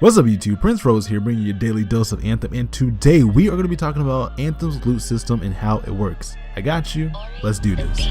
What's up YouTube, Prince Rose here bringing you a daily dose of Anthem, and today we are going to be talking about Anthem's loot system and how it works. I got you, let's do this.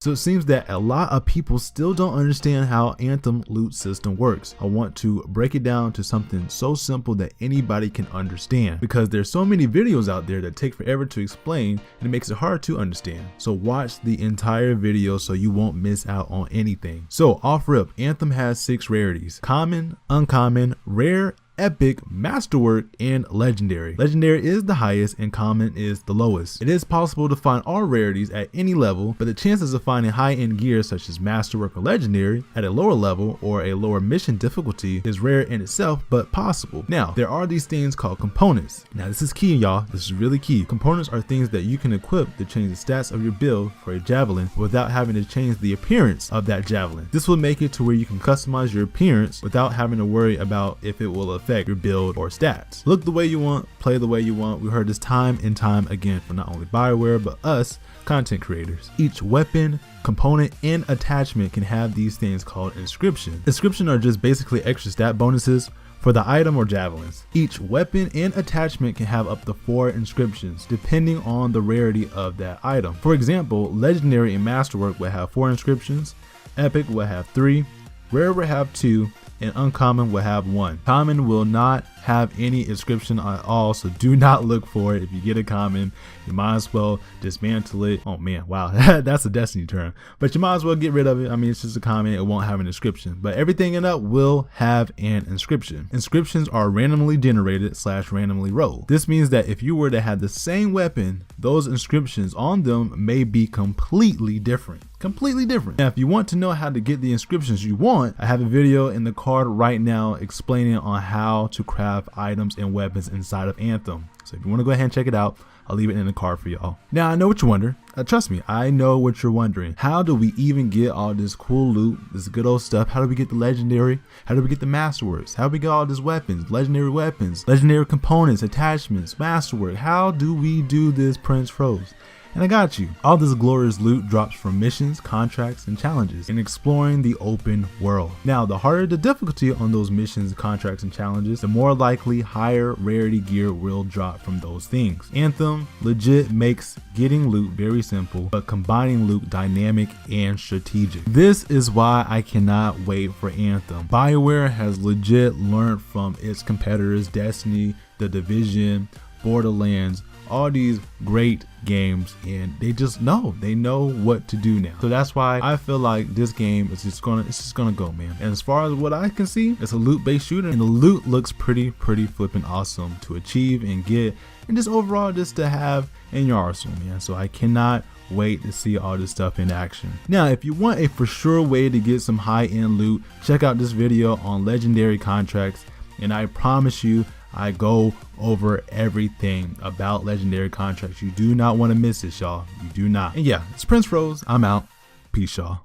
So it seems that a lot of people still don't understand how Anthem loot system works. I want to break it down to something so simple that anybody can understand, because there's so many videos out there that take forever to explain and it makes it hard to understand. So watch the entire video so you won't miss out on anything. So off rip, Anthem has 6 rarities: common, uncommon, rare, epic, masterwork, and legendary. Legendary is the highest and common is the lowest. It is possible to find all rarities at any level, but the chances of finding high-end gear such as masterwork or legendary at a lower level or a lower mission difficulty is rare in itself, but possible. Now, there are these things called components. Now, this is key, y'all. This is really key. Components are things that you can equip to change the stats of your build for a javelin without having to change the appearance of that javelin. This will make it to where you can customize your appearance without having to worry about if it will affect your build or stats. Look the way you want, play the way you want. We heard this time and time again from not only Bioware but us content creators. Each weapon, component, and attachment can have these things called inscriptions. Inscriptions are just basically extra stat bonuses for the item or javelins. Each weapon and attachment can have up to 4 inscriptions depending on the rarity of that item. For example, legendary and masterwork will have 4 inscriptions, epic will have 3, rare will have 2, and uncommon will have 1. Common will not have any inscription at all, so do not look for it. If you get a common, you might as well dismantle it. Oh man, wow, that's a Destiny term, but you might as well get rid of it. I mean, it's just a common, it won't have an inscription, but everything in it will have an inscription. Inscriptions are randomly generated / randomly rolled. This means that if you were to have the same weapon, those inscriptions on them may be completely different. Now, if you want to know how to get the inscriptions you want, I have a video in the card right now explaining on how to craft items and weapons inside of Anthem. So if you want to go ahead and check it out, I'll leave it in the card for y'all. Now, I know what you're wondering. Trust me, I know what you're wondering. How do we even get all this cool loot, this good old stuff? How do we get the legendary? How do we get the masterworks? How do we get all these weapons, legendary components, attachments, masterwork? How do we do this, Prince Rose? And I got you. All this glorious loot drops from missions, contracts, and challenges in exploring the open world. Now, the harder the difficulty on those missions, contracts, and challenges, the more likely higher rarity gear will drop from those things. Anthem legit makes getting loot very simple, but combining loot dynamic and strategic. This is why I cannot wait for Anthem. Bioware has legit learned from its competitors, Destiny, The Division, Borderlands, all these great games, and they know what to do now. So that's why I feel like this game is just gonna go, man. And as far as what I can see, it's a loot-based shooter, and the loot looks pretty flipping awesome to achieve and get, and just overall just to have in your arsenal, man. So I cannot wait to see all this stuff in action. Now, if you want a for sure way to get some high-end loot, check out this video on legendary contracts, and I promise you I go over everything about legendary contracts. You do not want to miss this, y'all. You do not. And yeah, it's Prince Rose. I'm out. Peace, y'all.